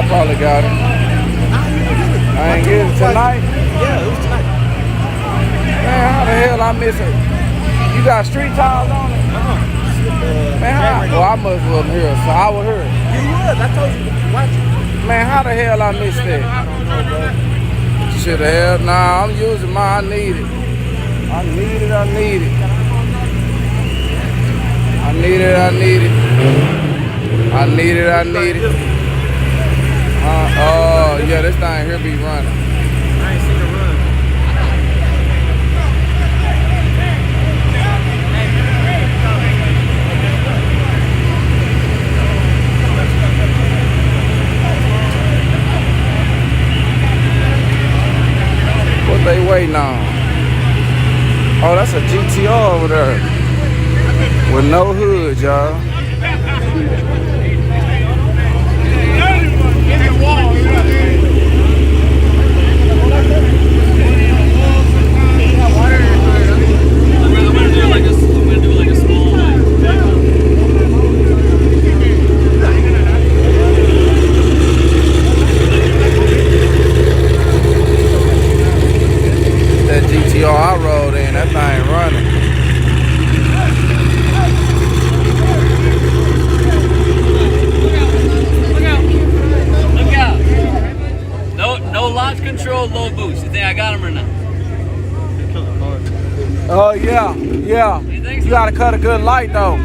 probably got it. I ain't get it tonight? Yeah, it was tonight. Man, how the hell I miss it? You got street tires on it? Man, well, I must wasn't here, so I was here. You was. I told you to watch it. Man, how the hell I missed that? I don't know, bro. Shit, hell, nah, I'm using mine. I need it. I need it. I need it. I need it. I need it. I need it. I need it. Oh, yeah, this thing here be running. I ain't seen it run. What they waiting on? Oh, that's a GTR over there. With no hood, y'all. That GTR I rode in, that thing running. Look out. No launch control, low boost. You think I got him or not? Oh, yeah, yeah. You gotta cut a good light, though.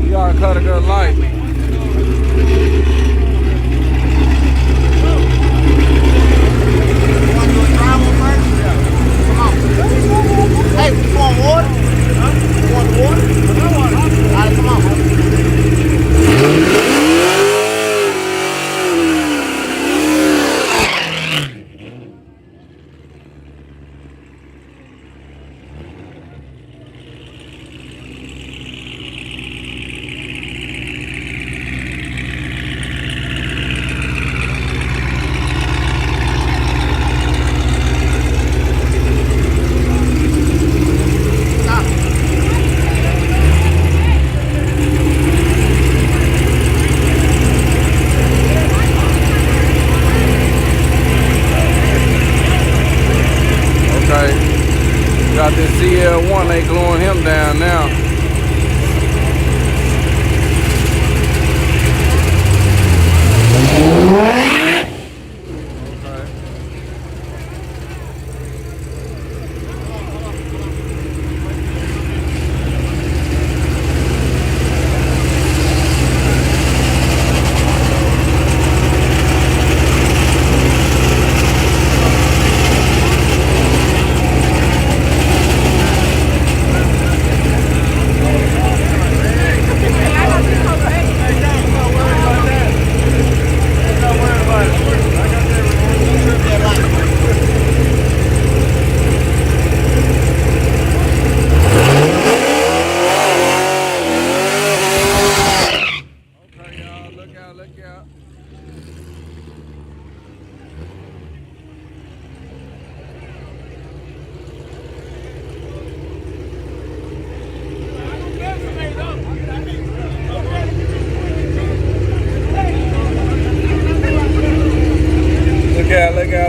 You gotta cut a good light. Hey, you want water? Huh? You want water? I want water. All right, come on. Got this CL1, they gluing him down now.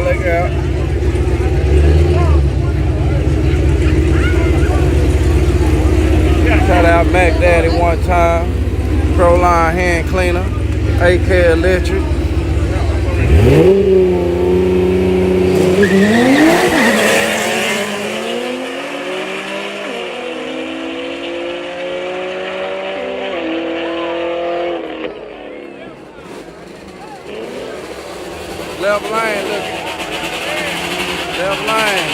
Look out. Shout out Mac Daddy one time. Proline hand cleaner. AK Electric. Left lane, look. Left lane.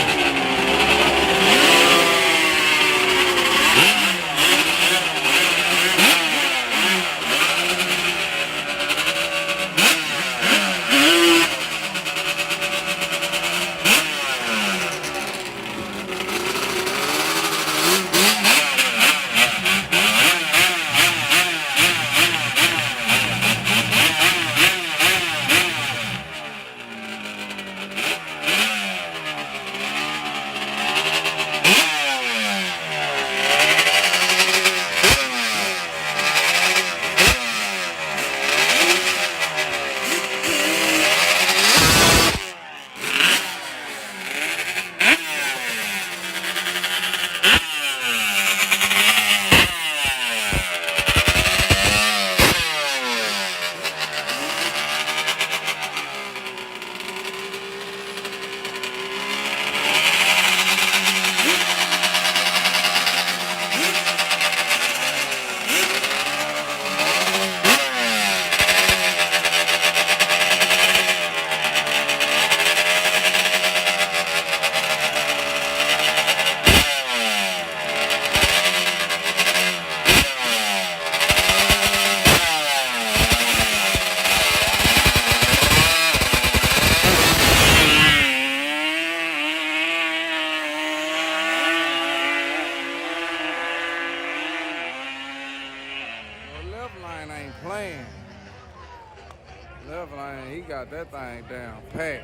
Left lane, he got that thing down pat.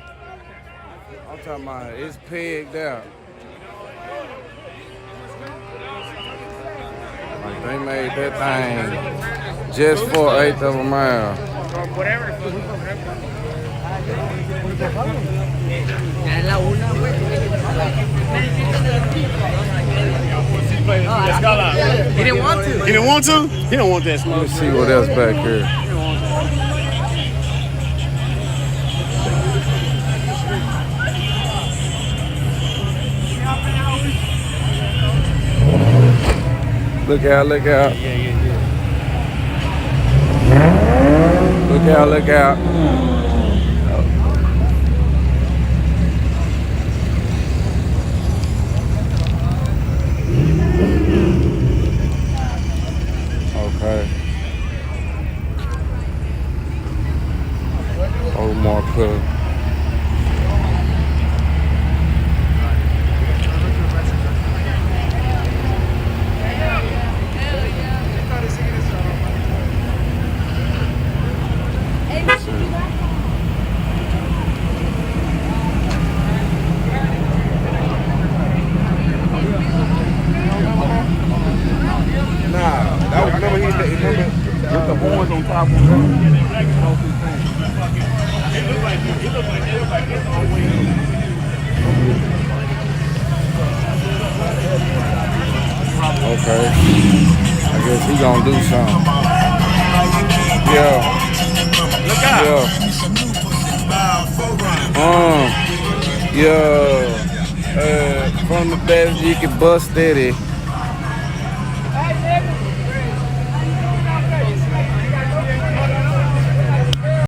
I'm talking about it's pegged out. Like they made that thing just for 1/8 of a mile. He didn't want to. He didn't want to? He don't want that smoke. Let's see what else back here. Look out, look out. Look out, look out. Okay. Old more cook. With the horns on top of him. Okay. I guess he gonna do something. Yeah. Look out. Yeah. Yeah. From the best you can bust steady.